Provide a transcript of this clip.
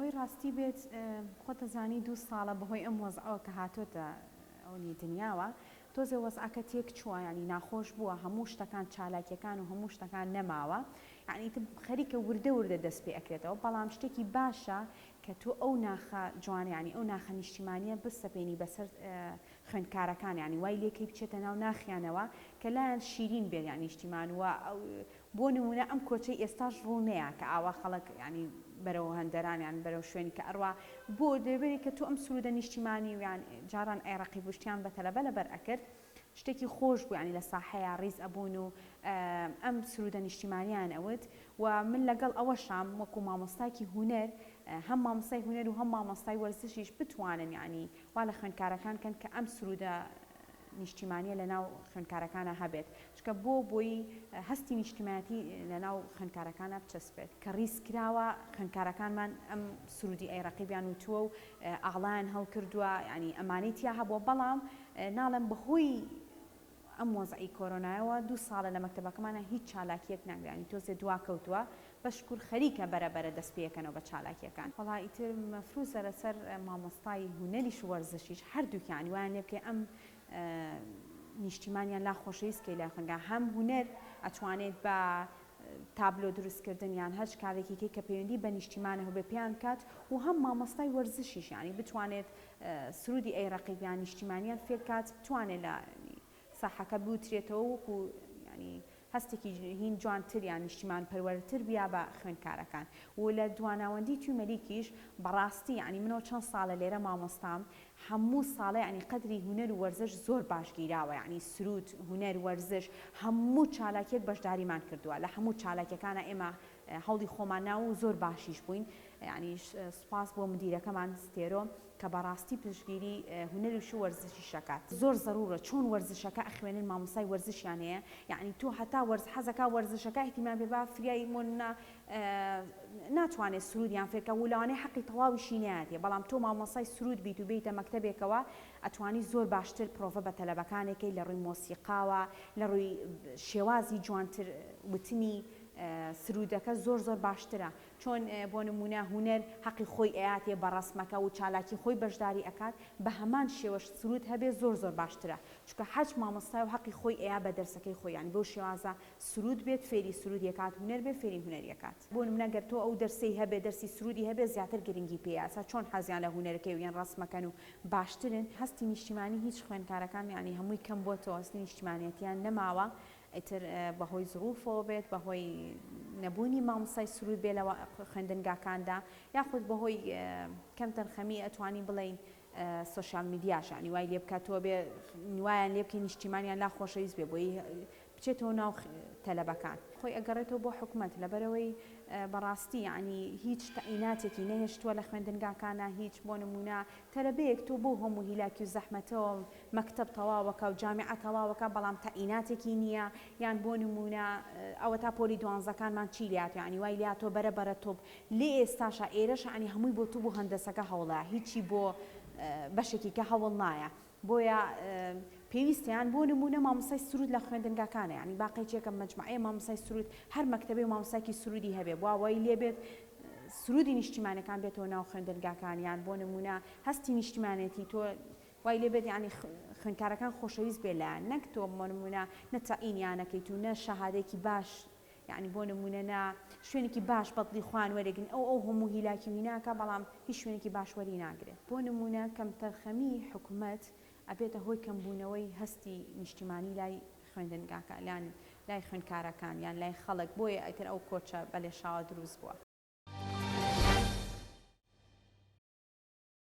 بەهۆی ڕاستی بێت خۆتە زانی 2 ساڵە بەهۆی ئەم وەزعەوە کە هاتوۆتە ئەوەی دنیاوە تۆزێ وەزعەکە تێک چووە ینی ناخۆش بووە هەموو شتەکان چالاکیەکان و هەموو شتەکان نەماوە یعنی خەریکە وردە وردە دەست پێ ئەکرێتەوە بەڵام شتێکی باشە کە تۆ ئەو ناخە جوان ینی ئەو ناخە نیشتیمانیە بستەپێنی بەسەر خوێندکارەکان ینی وای لێکەی بچێتە ناو ناخیانەوە کە لایەن شیرین بێت یان نیشتیمان وە بۆ نمونە ئەم کۆچەی ئێستاش ڕوونەیە کە ئاوا خەڵک ینی بەرەو هەندەرانیان بەرەو شوێنی کە ئەڕوا بۆ دەبێت کە تۆ ئەم سرودە نیشتیمانی ویان جاران ئێڕقی بشتیان بە تەلەبە لەبەر ئەکرد شتێکی خۆش بوو ینی لە ساحەیە ڕیز ئەبوون و ئەم سرودە نیشتیمانیان ئەوت و من لەگەڵ ئەوەشام وەکو مامۆستایکی هونەر هەم مامۆستای هونەر و هەم مامۆستای وەرزشیش بتوانن ینی وا لە خوێندکارەکان کەن کە ئەم سرودە نیشتیمانیە لە ناو خوێندکارەکانە هەبێت چکە بۆی هەستی نیشتیمانەتی لە ناو خوێندکارەکانە بچەسبێت کە ڕیزکراوە خوێندکارەکانمان ئەم سرودی ئەیڕەقیبیان وتووە و ئاڵایان هەڵکردووە ینی ئەمانەی تیا هەبووە بەڵام ناڵێم بەهۆی ئەم وەزعی کۆرۆنایەوە 2 ساڵە لە مەکتەبەکەمانە هیچ چالاکیەک ناگرانی تۆزێ دواکەوتووە بەشکور خەریکە بەرەبەرە دەست پێکەنەوە بە چالاکیەکان وەڵا ئیتر مەفروزە لەسەر مامۆستای هونەریش و وەرزشیش هەردووکیان وایان لێ بکەی ئەم نیشتیمانیان لا خۆشەویستکەی لای خوێنگا هەم هونەر ئەتوانێت بە تابلۆ دروستکردن یان هەر کارێکیکەی کە پەیوەندی بە نیشتیمانە هەبێ پێیان کات و هەم مامۆستای وەرزشیش ینی بتوانێت سرودی ئەیڕەقیبیان نیشتیمانیان فێر کات بتوانێت لە ساحەکە بوترێتەوە وەکو ینی هەستێکی هین جوانتر یان نیشتیمان پەروەرتر بیا بە خوێندکارەکان و لە دواناوەندی تومەلیکیش بەڕاستی ینی منەوە چەند ساڵە لێرە مامۆستام هەموو ساڵە ینی قەدری هونەر و وەرزش زۆر باشگیراوە ینی سرود هونەر وەرزش هەموو چالاکیەک بەشداریمان کردووە لە هەموو چالاکیەکانە ئێمە هەوڵی خۆمان ناو و زۆر باشیش بووین ینی سوپاس بۆ مدیرەکەمان ستێرۆ کە بەڕاستی پشتگیری هونەریش و وەرزشی شەکات زۆر زەرورە چۆن وەرزشەکە ئەخوێنن مامۆستای وەرزشیان هەیە یعنی تۆ هەتا حەزەکە وەرزشەکە احتیمام پێ با فریای ناتوانێت سرودیان فێرکە و لەوانەیە حەقی تەواویشی نایەتێ بەڵام تۆ مامۆستای سرود بیت و بیتە مەکتەبێکەوە ئەتوانی زۆر باشتر پرۆڤە بە تەلەبەکانێکی لە ڕووی مۆسیقاوە لە ڕووی شێوازی جوانتر وتنی سرودەکە زۆر باشترە چۆن بۆ نمونە هونەر حەقی خۆی ئەیاتێ بە ڕسمەکە و چالاکی خۆی بەشداری ئەکات بە هەمان شێوەش سرود هەبێ زۆر باشترە چونکە حەج مامۆستای و حەقی خۆی ئەیا بە دەرسەکەی خۆیان بۆ شێوازە سرود بێت فێری سرودیەکات هونەر بێ فێری هونەریەکات بۆ نمونە گەر تۆ ئەو دەرسەی هەبێ دەرسی سرودی هەبێ زیاتر گرنگی پێیاسا چۆن حەزیان لە هونەرەکەی و یان ڕسمەکەن و باشترن هەستی نیشتیمانی هیچ خوێندکارەکان ینی هەمووی کەم بۆتەوە هەستی نیشتیمانیەتیان نەماوە ئیتر بەهۆی زروفەوە بێت بەهۆی نەبوونی مامۆستای سرود بێ لە خوێندنگاکاندا یاخود بەهۆی کەم تەرخەمی ئەتوانی بڵێین سوشال میدیاش ینی وای لێ بکاتەوە بێ وایان لێ بکەی نیشتیمانیان لا خۆشەویست بێ بۆی بچێتەوە ناو تەلەبەکان خۆی ئەگەڕێتەوە بۆ حکومەت لەبەرەوەی بەڕاستی ینی هیچ تەعیناتێکی نەهێشتووە لە خوێندنگاکانە هیچ بۆ نمونە تەلەبەیەک تۆ بۆ هەموو هیلاکی و زەحمەتەوە مەکتەب تەواوەکە و جامیعە تەواوەکە بەڵام تەعیناتێکی نییە یان بۆ نمونە ئەوە تا پۆلی دوانزەکانمان چی لات ینی وای لاتۆ بەرە تۆپ لێ ئێستاشە ئێرەش ینی هەمووی بۆ تو بۆ هەندەسەکە هەوڵە هیچی بۆ بەشێکی کە هەوڵ نایە بۆیە پێویستیان بۆ نمونە مامۆستای سرود لە خوێندنگاکانە ینی باقیچێکە مەجموعەیە مامۆستای سرود هەر مەکتەبێ مامۆستایکی سرودی هەبێ بۆ وای لێبێت سرودی نیشتیمانەکان بێتەوە ناو خوێندنگاکانیان بۆ نمونە هەستی نیشتیمانەتی تۆ وای لێبێت ینی خوێندکارەکان خۆشەویست بێ لایەن نەک تۆ بۆ نمونە نەتەعینیانەکەیت و نە شەهادەیەکی باش یعنی بۆ نمونە شوێنێکی باش بەدڵی خوان وەرەگرن ئەو هەموو هیلاکی ویناکە بەڵام هیچ شوێنێکی باش وەری ناگرێت بۆ نمونە کەم تەرخەمی حکومەت ئەبێتە هۆی کەمبوونەوەی هەستی نیشتیمانی لای خوێندنگاکە لای خوێندکارەکان یان لای خەڵک بۆیە ئەتر ئەو کۆچە بەلێشاوە دروست بووە